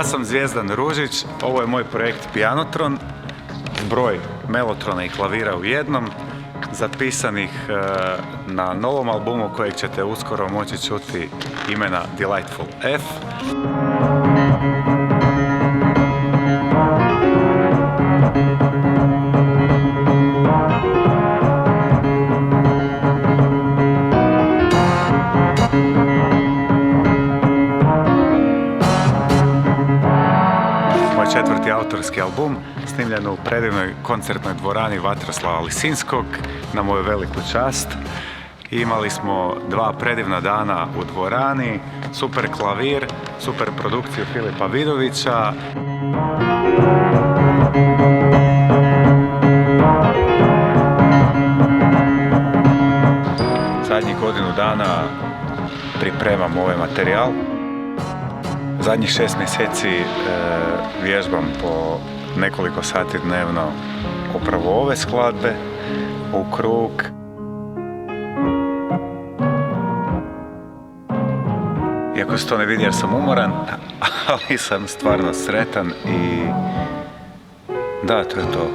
Ja sam Zvijezdan Ružić, ovo je moj projekt Pianotron, zbroj melotrona i klavira u jednom, zapisanih na novom albumu kojeg ćete uskoro moći čuti imena Delightful F. Moj četvrti autorski album, snimljen u predivnoj koncertnoj dvorani Vatroslava Lisinskog, na moju veliku čast. Imali smo 2 predivna dana u dvorani, super klavir, super produkciju Filipa Vidovića. Zadnjih godinu dana pripremam ovaj materijal. Zadnjih 6 mjeseci vježbam po nekoliko sati dnevno upravo ove skladbe u krug. Iako se to ne vidi jer sam umoran, ali sam stvarno sretan i da, to je to.